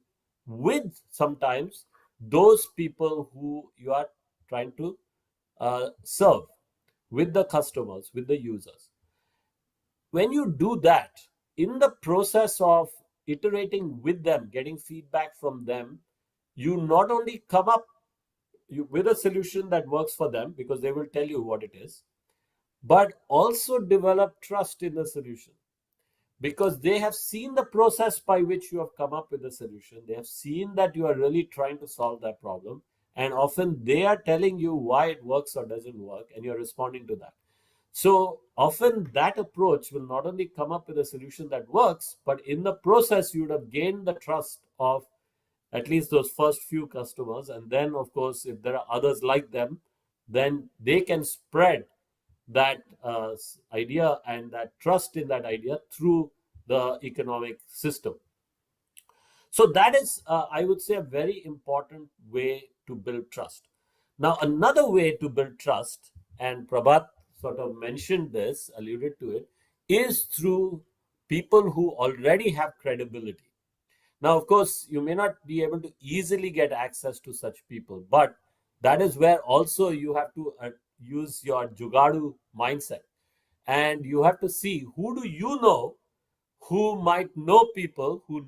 with sometimes those people who you are trying to serve, with the customers, with the users. When you do that, in the process of iterating with them, getting feedback from them, you not only come up with a solution that works for them because they will tell you what it is, but also develop trust in the solution because they have seen the process by which you have come up with the solution. They have seen that you are really trying to solve that problem. And often they are telling you why it works or doesn't work, and you're responding to that. So often that approach will not only come up with a solution that works, but in the process, you would have gained the trust of at least those first few customers. And then, of course, if there are others like them, then they can spread that idea and that trust in that idea through the economic system. So that is, I would say, a very important way to build trust. Now, another way to build trust, and Prabhat sort of mentioned this, alluded to it, is through people who already have credibility. Now, of course, you may not be able to easily get access to such people, but that is where also you have to use your Jugaad mindset. And you have to see who do you know who might know people who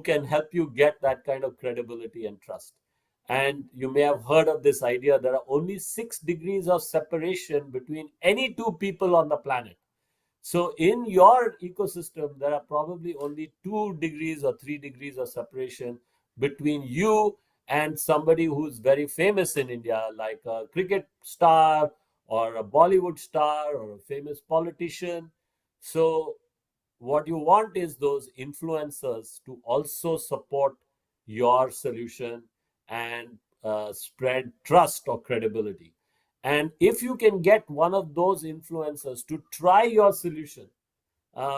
can help you get that kind of credibility and trust. And you may have heard of this idea there are only 6 degrees of separation between any two people on the planet. So in your ecosystem, there are probably only 2 degrees or 3 degrees of separation between you and somebody who's very famous in India, like a cricket star or a Bollywood star or a famous politician. So what you want is those influencers to also support your solution and spread trust or credibility. And if you can get one of those influencers to try your solution,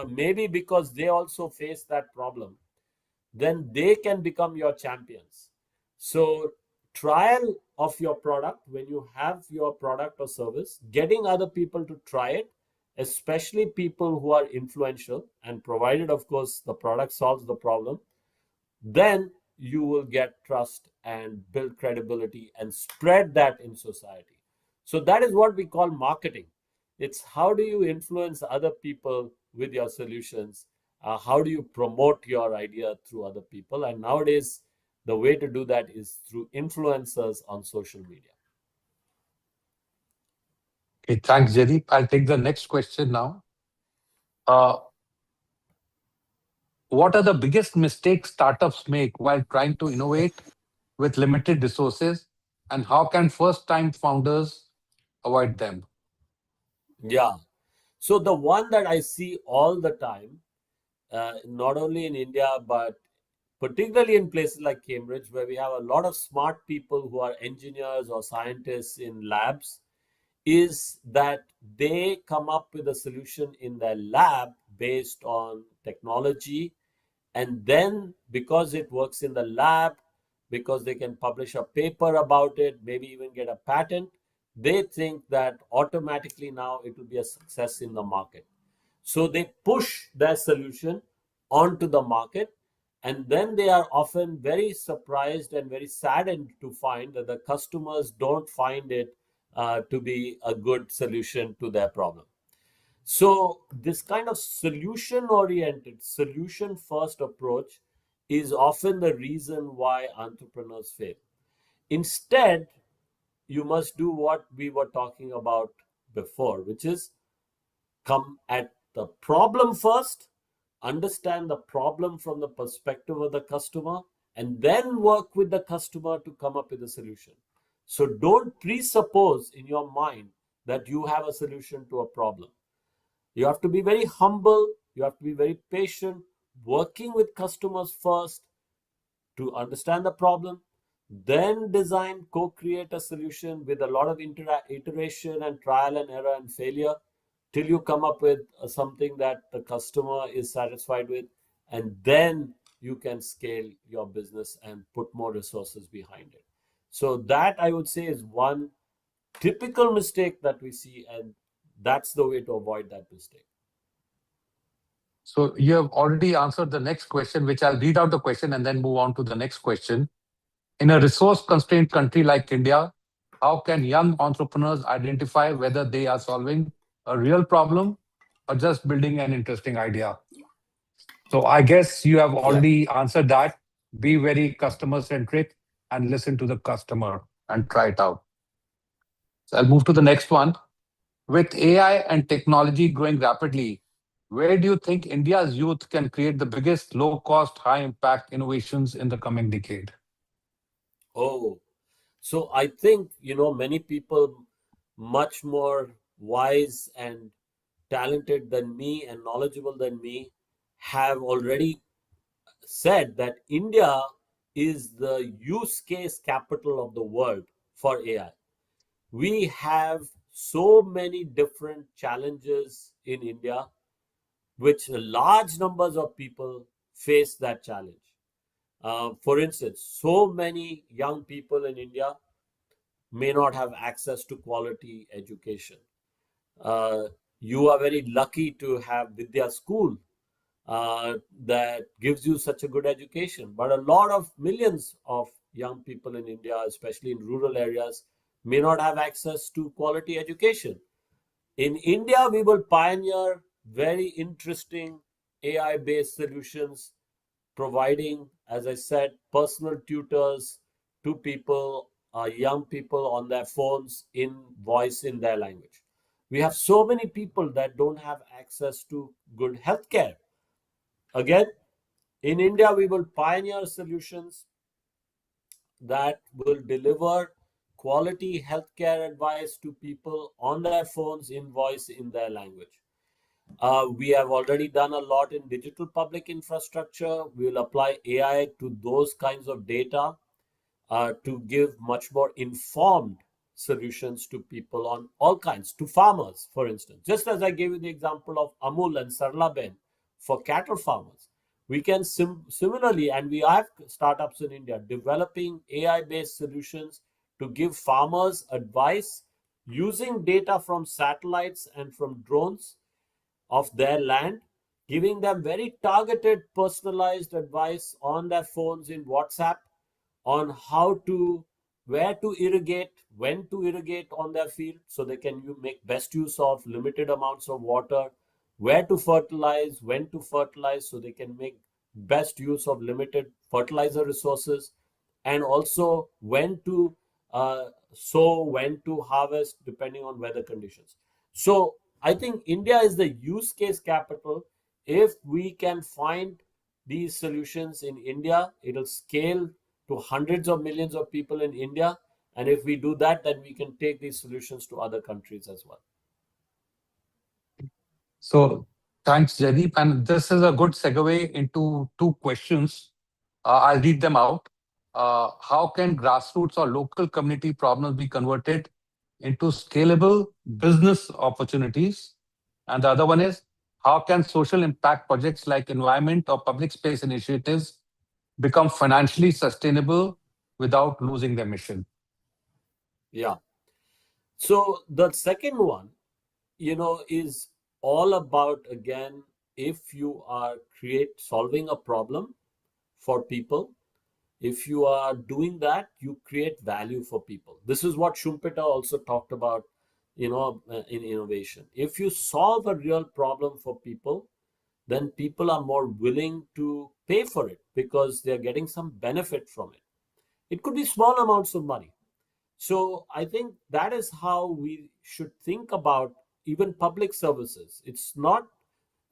maybe because they also face that problem, then they can become your champions. So, trial of your product, when you have your product or service, getting other people to try it, especially people who are influential, and provided, of course, the product solves the problem, then you will get trust and build credibility and spread that in society. So that is what we call marketing. It's how do you influence other people with your solutions? How do you promote your idea through other people? And nowadays, the way to do that is through influencers on social media. Okay, thanks, Jaideep. I'll take the next question now. Uh, what are the biggest mistakes startups make while trying to innovate with limited resources, and how can first-time founders avoid them? Yeah. So the one that I see all the time, not only in India, but particularly in places like Cambridge, where we have a lot of smart people who are engineers or scientists in labs, is that they come up with a solution in their lab based on technology. And then, because it works in the lab, because they can publish a paper about it, maybe even get a patent, they think that automatically now it will be a success in the market. So they push their solution onto the market, and then they are often very surprised and very saddened to find that the customers don't find it to be a good solution to their problem. So this kind of solution oriented, solution first approach is often the reason why entrepreneurs fail. Instead, you must do what we were talking about before, which is come at the problem first, understand the problem from the perspective of the customer, and then work with the customer to come up with a solution. So don't presuppose in your mind that you have a solution to a problem. You have to be very humble, you have to be very patient, working with customers first to understand the problem, then design, co-create a solution with a lot of iteration and trial and error and failure till you come up with something that the customer is satisfied with, and then you can scale your business and put more resources behind it. So that, I would say, is one typical mistake that we see, and that's the way to avoid that mistake. So you have already answered the next question, which I'll read out the question and then move on to the next question. In a resource-constrained country like India, how can young entrepreneurs identify whether they are solving a real problem or just building an interesting idea? So I guess you have Yeah. already answered that. Be very customer-centric and listen to the customer and try it out. So I'll move to the next one. With AI and technology growing rapidly, where do you think India's youth can create the biggest low-cost, high-impact innovations in the coming decade? Oh, so I think, many people much more wise and talented than me and knowledgeable than me have already said that India is the use case capital of the world for AI. We have so many different challenges in India, which large numbers of people face that challenge. For instance, so many young people in India may not have access to quality education. You are very lucky to have Vidya School that gives you such a good education. But a lot of millions of young people in India, especially in rural areas, may not have access to quality education. In India, we will pioneer very interesting AI-based solutions, providing, as I said, personal tutors to people, young people on their phones in voice in their language. We have so many people that don't have access to good healthcare. Again, in India, we will pioneer solutions that will deliver quality healthcare advice to people on their phones in voice in their language. We have already done a lot in digital public infrastructure. We will apply AI to those kinds of data to give much more informed solutions to people on all kinds, to farmers, for instance. Just as I gave you the example of Amul and Sarlaben for cattle farmers, we can similarly, and we have startups in India developing AI-based solutions to give farmers advice using data from satellites and from drones of their land, giving them very targeted, personalized advice on their phones in WhatsApp on where to irrigate, when to irrigate on their field, so they can make best use of limited amounts of water, where to fertilize, when to fertilize, so they can make best use of limited fertilizer resources, and also when to sow, when to harvest, depending on weather conditions. So I think India is the use case capital. If we can find these solutions in India, it'll scale to hundreds of millions of people in India. And if we do that, then we can take these solutions to other countries as well. So thanks, Jaideep. And this is a good segue into two questions. I'll read them out. How can grassroots or local community problems be converted into scalable business opportunities? And the other one is, how can social impact projects like environment or public space initiatives become financially sustainable without losing their mission? Yeah. So the second one, is all about, again, if you are solving a problem for people, if you are doing that, you create value for people. This is what Schumpeter also talked about, in innovation. If you solve a real problem for people, then people are more willing to pay for it because they're getting some benefit from it. It could be small amounts of money. So I think that is how we should think about even public services. It's not,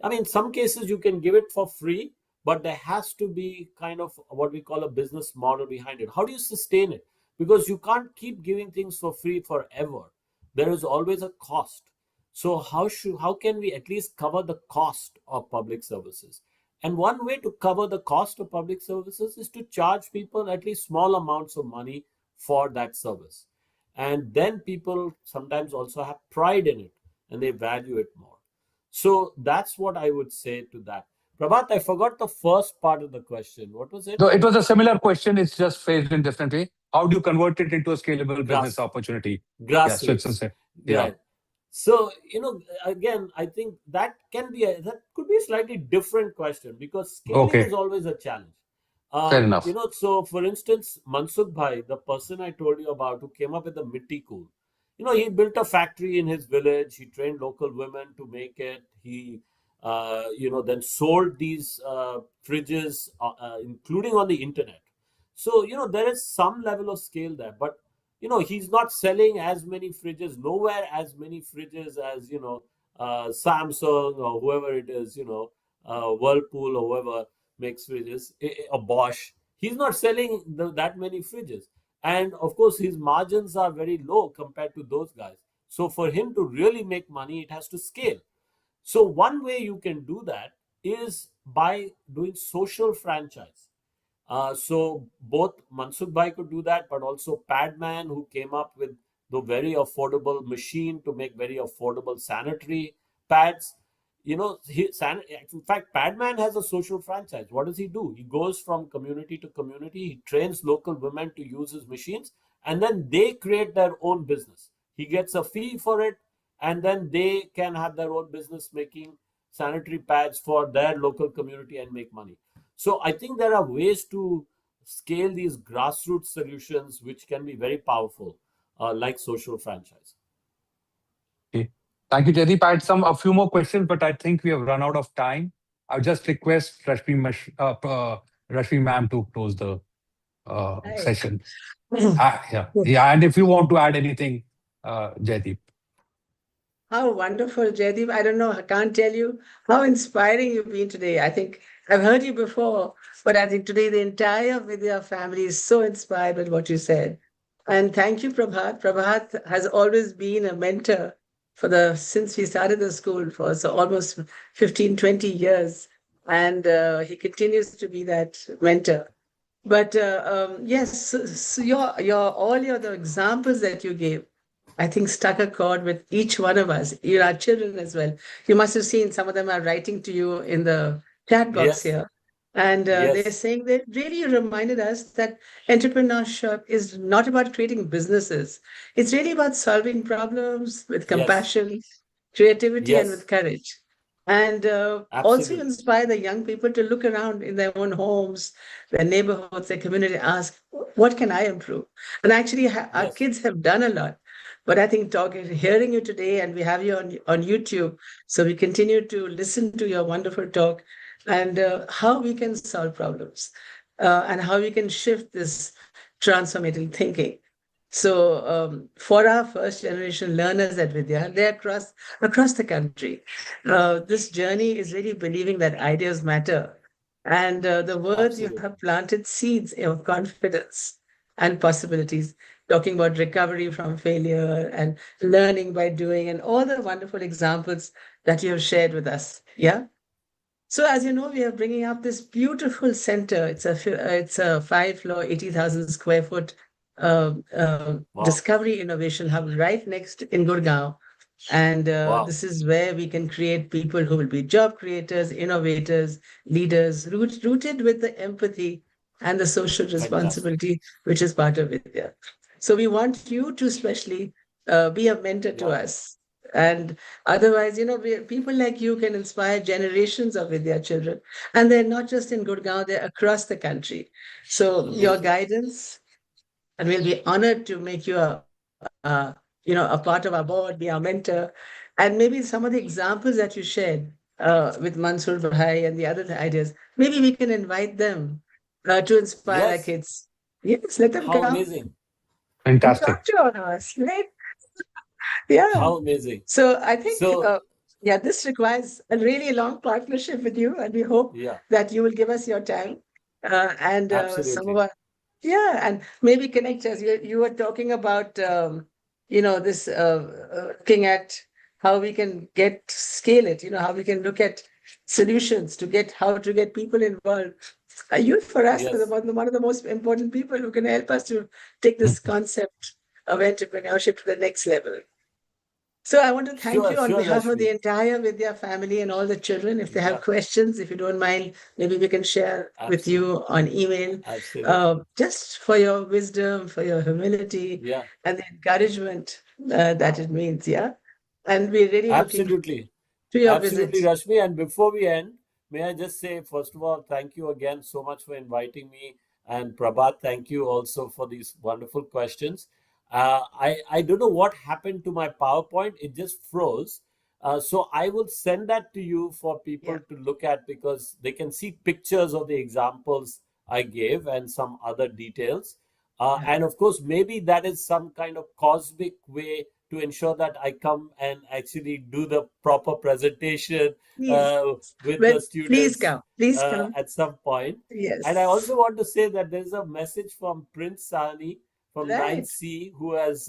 I mean, some cases you can give it for free, but there has to be kind of what we call a business model behind it. How do you sustain it? Because you can't keep giving things for free forever. There is always a cost. So how can we at least cover the cost of public services? And one way to cover the cost of public services is to charge people at least small amounts of money for that service. And then people sometimes also have pride in it and they value it more. So that's what I would say to that. Prabhat, I forgot the first part of the question. What was it? So it was a similar question. It's just phrased in different way. How do you convert it into a scalable business Grass, opportunity? Yeah. So grassroots. yeah. Right. So, again, I think that could be a slightly different question because scaling Okay. is always a challenge. Fair enough. So for instance, Mansukh Bhai, the person I told you about who came up with the Mitti Cool, he built a factory in his village. He trained local women to make it. He, then sold these fridges, including on the internet. So, there is some level of scale there, but he's not selling as many fridges, nowhere as many fridges as Samsung or whoever it is, Whirlpool or whoever makes fridges, or Bosch. He's not selling that many fridges, and of course his margins are very low compared to those guys. So for him to really make money, it has to scale. So one way you can do that is by doing social franchise. So both Mansukh Bhai could do that, but also Padman, who came up with the very affordable machine to make very affordable sanitary pads. In fact, Padman has a social franchise. What does he do? He goes from community to community. He trains local women to use his machines, and then they create their own business. He gets a fee for it, and then they can have their own business making sanitary pads for their local community and make money. So I think there are ways to scale these grassroots solutions which can be very powerful, like social franchise. Okay. Thank you, Jaideep. I had a few more questions, but I think we have run out of time. I'll just request Rashmi ma'am to close the Hi. session. Yeah. And if you want to add anything, Jaideep. How wonderful, Jaideep. I don't know, I can't tell you how inspiring you've been today. I think I've heard you before, but I think today the entire Vidya family is so inspired with what you said. And thank you, Prabhat. Prabhat has always been a mentor since we started the school for almost 15, 20 years. And he continues to be that mentor. But yes, so the examples that you gave, I think stuck a chord with each one of us, our children as well. You must have seen some of them are writing to you in the chat box Yes, here. And they're yes, saying that really reminded us that entrepreneurship is not about creating businesses. It's really about solving problems with yes, compassion, creativity, and with yes, courage. And also absolutely. inspire the young people to look around in their own homes, their neighborhoods, their community, ask, what can I improve? And actually, our Yes, kids have done a lot. But I think hearing you today, and we have you on YouTube, so we continue to listen to your wonderful talk and how we can solve problems and how we can shift this transformative thinking. So for our first generation learners at Vidya, they're across the country. This journey is really believing that ideas matter. And the words you absolutely. have planted seeds of confidence and possibilities, talking about recovery from failure and learning by doing, and all the wonderful examples that you have shared with us. Yeah. So as you know, we are bringing up this beautiful center. It's a 5 floor, 80,000 square foot Wow, discovery innovation hub right next in Gurgaon. And wow, this is where we can create people who will be job creators, innovators, leaders, rooted with the empathy and the social fantastic. responsibility, which is part of it. Yeah. So we want you to especially be a mentor to Yeah. us. And otherwise, people like you can inspire generations of Vidya children. And they're not just in Gurgaon, they're across the country. So your guidance, and we'll be honored to make you a part of our board, be our mentor. And maybe some of the examples that you shared with Mansoor Bhai and the other ideas, maybe we can invite them to inspire our Yes. kids. Yes, let them How come amazing. and Fantastic. talk to us, right? Yeah. How amazing. So I think, So, yeah, this requires a really long partnership with you, and we hope yeah, that you will give us your time and some of absolutely. our, yeah, and maybe connect us. You were talking about, this looking at how we can scale it. How we can look at solutions to get how to get people involved. Youth for us is Yes. one of the most important people who can help us to take this concept of entrepreneurship to the next level. So I want to thank you on Sure, behalf of the Rashmi. entire Vidya family and all the children. If they have Yeah, questions, if you don't mind, maybe we can share with absolutely. you on email. Absolutely. Just for your wisdom, for your humility, Yeah, and the encouragement that it means. Yeah, and we're really looking absolutely. to your Absolutely, visit. Rashmi. And before we end, may I just say, first of all, thank you again so much for inviting me. And Prabhat, thank you also for these wonderful questions. I don't know what happened to my PowerPoint, it just froze. So I will send that to you for Yeah, people to look at because they can see pictures of the examples I gave and some other details. yeah. And of course, maybe that is some kind of cosmic way to ensure that I come and actually do the proper presentation Please, with well, the students please come. at some point. And I Yes, also want to say that there's a message from Prince Sani from right. 9C who has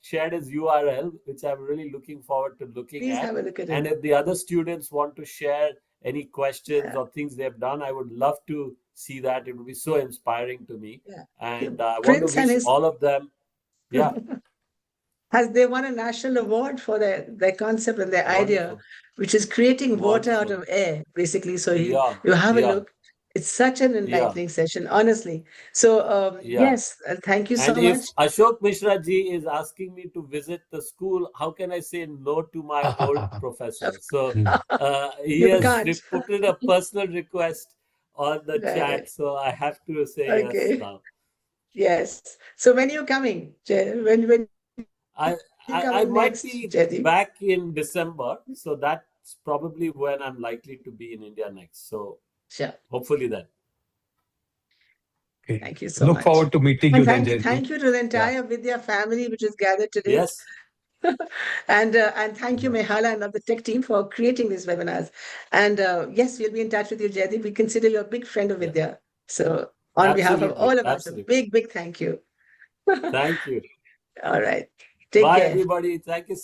shared his URL, which I'm really looking forward to looking Please at. have a look at And it. if the other students want to share any questions Yeah, or things they've done, I would love to see that. It would be so inspiring to me. yeah. And I want to Prince and wish his all of them, yeah, they won a national award for their concept and their idea, wonderful, which is creating water out wonderful. of air, basically. So Yeah, you have a yeah, look. It's such an yeah, enlightening session, honestly. So yeah. yes, thank you And so if much. Ashok Mishra ji is asking me to visit the school, how can I say no to my old professor? So he You has can't. put in a personal request on the Right. chat, so I have to say yes Okay. now. Yes. So when are you coming? When I, you I coming might next, be Jaideep? back in December, so that's probably when I'm likely to be in India next. So Sure. hopefully then. Okay. Thank you so Look much. forward to meeting you And then, Jaideep. thank you to the Yeah. entire Vidya family which is gathered today. Yes, And thank you, Mehala, and of the tech team for creating these webinars. And yes, we'll be in touch with you, Jaideep. We consider you a big friend of yeah, Vidya. So on behalf of absolutely, all of us, a absolutely. big, big thank you. Thank you. All right. Take Bye, care. everybody. Thank you.